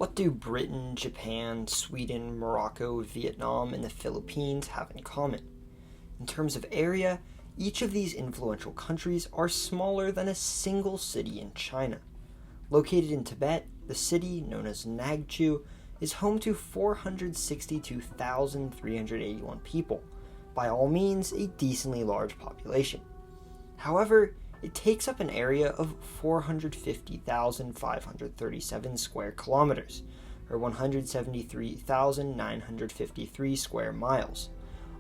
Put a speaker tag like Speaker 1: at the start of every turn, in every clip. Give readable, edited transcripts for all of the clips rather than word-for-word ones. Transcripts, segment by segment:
Speaker 1: What do Britain, Japan, Sweden, Morocco, Vietnam, and the Philippines have in common? In terms of area, each of these influential countries are smaller than a single city in China. Located in Tibet, the city, known as Nagqu, is home to 462,381 people, by all means a decently large population. However, it takes up an area of 450,537 square kilometers, or 173,953 square miles.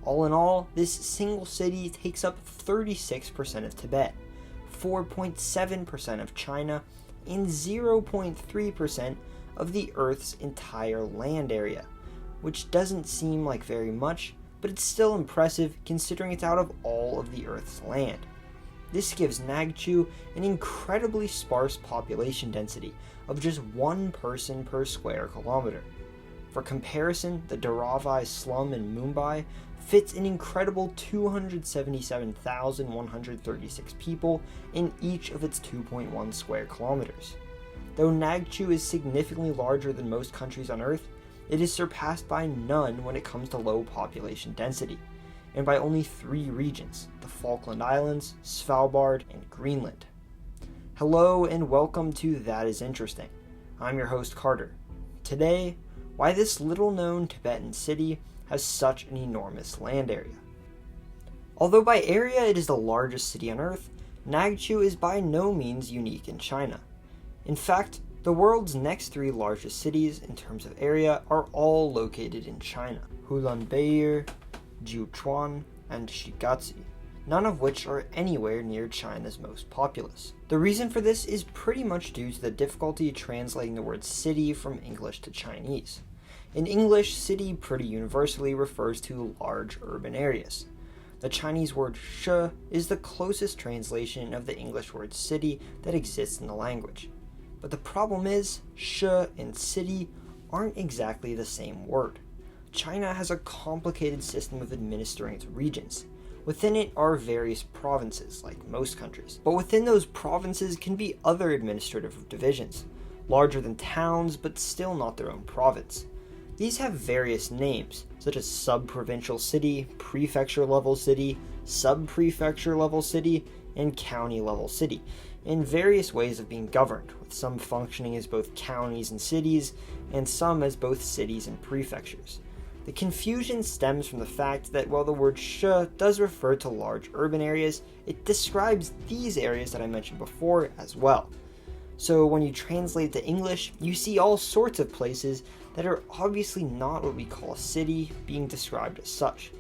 Speaker 1: All in all, this single city takes up 36% of Tibet, 4.7% of China, and 0.3% of the Earth's entire land area, which doesn't seem like very much, but it's still impressive considering it's out of all of the Earth's land. This gives Nagqu an incredibly sparse population density of just one person per square kilometer. For comparison, the Dharawai slum in Mumbai fits an incredible 277,136 people in each of its 2.1 square kilometers. Though Nagqu is significantly larger than most countries on Earth, it is surpassed by none when it comes to low population density, and by only 3 regions, the Falkland Islands, Svalbard, and Greenland. Hello and welcome to That Is Interesting. I'm your host Carter. Today, why this little-known Tibetan city has such an enormous land area. Although by area it is the largest city on Earth, Nagqu is by no means unique in China. In fact, the world's next 3 largest cities in terms of area are all located in China: Ulaanbaatar, Jiuquan, and Shigatse, none of which are anywhere near China's most populous. The reason for this is pretty much due to the difficulty translating the word city from English to Chinese. In English, city pretty universally refers to large urban areas. The Chinese word shi is the closest translation of the English word city that exists in the language. But the problem is, shi and city aren't exactly the same word. China has a complicated system of administering its regions. Within it are various provinces, like most countries. But within those provinces can be other administrative divisions, larger than towns, but still not their own province. These have various names, such as sub-provincial city, prefecture-level city, sub-prefecture-level city, and county-level city, and various ways of being governed, with some functioning as both counties and cities, and some as both cities and prefectures. The confusion stems from the fact that while the word shi does refer to large urban areas, it describes these areas that I mentioned before as well. So when you translate to English, you see all sorts of places that are obviously not what we call a city being described as such.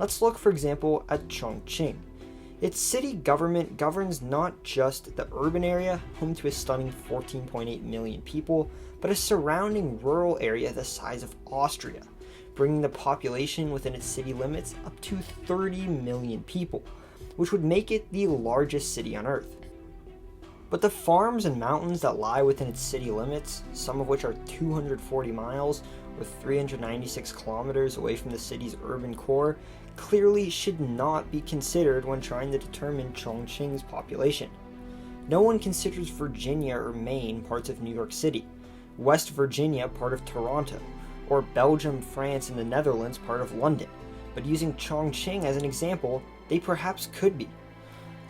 Speaker 1: Let's look, for example, at Chongqing. Its city government governs not just the urban area, home to a stunning 14.8 million people, but a surrounding rural area the size of Austria, bringing the population within its city limits up to 30 million people, which would make it the largest city on Earth. But the farms and mountains that lie within its city limits, some of which are 240 miles or 396 kilometers away from the city's urban core, clearly should not be considered when trying to determine Chongqing's population. No one considers Virginia or Maine parts of New York City, West Virginia part of Toronto, or Belgium, France, and the Netherlands part of London, but using Chongqing as an example, they perhaps could be.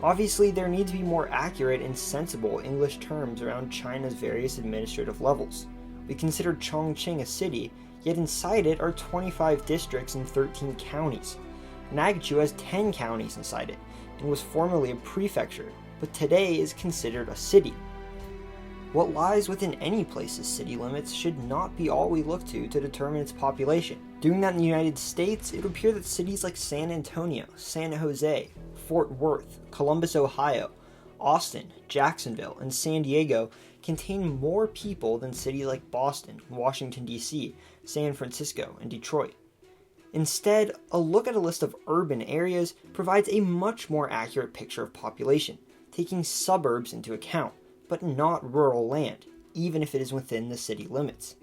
Speaker 1: Obviously, there need to be more accurate and sensible English terms around China's various administrative levels. We consider Chongqing a city, yet inside it are 25 districts and 13 counties. Nagqu has 10 counties inside it, and was formerly a prefecture, but today is considered a city. What lies within any place's city limits should not be all we look to determine its population. Doing that in the United States, it would appear that cities like San Antonio, San Jose, Fort Worth, Columbus, Ohio, Austin, Jacksonville, and San Diego contain more people than cities like Boston, Washington, D.C., San Francisco, and Detroit. Instead, a look at a list of urban areas provides a much more accurate picture of population, taking suburbs into account, but not rural land, even if it is within the city limits.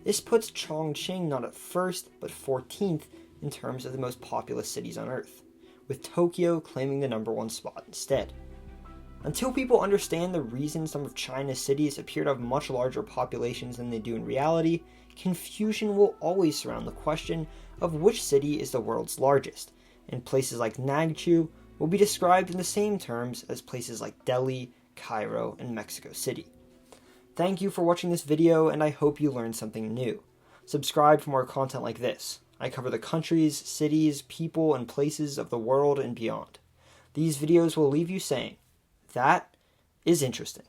Speaker 1: This puts Chongqing not at first, but 14th in terms of the most populous cities on Earth, with Tokyo claiming the number 1 spot instead. Until people understand the reason some of China's cities appear to have much larger populations than they do in reality, confusion will always surround the question of which city is the world's largest, and places like Nagqu will be described in the same terms as places like Delhi, Cairo, and Mexico City. Thank you for watching this video, and I hope you learned something new. Subscribe for more content like this. I cover the countries, cities, people, and places of the world and beyond. These videos will leave you saying, "That is interesting."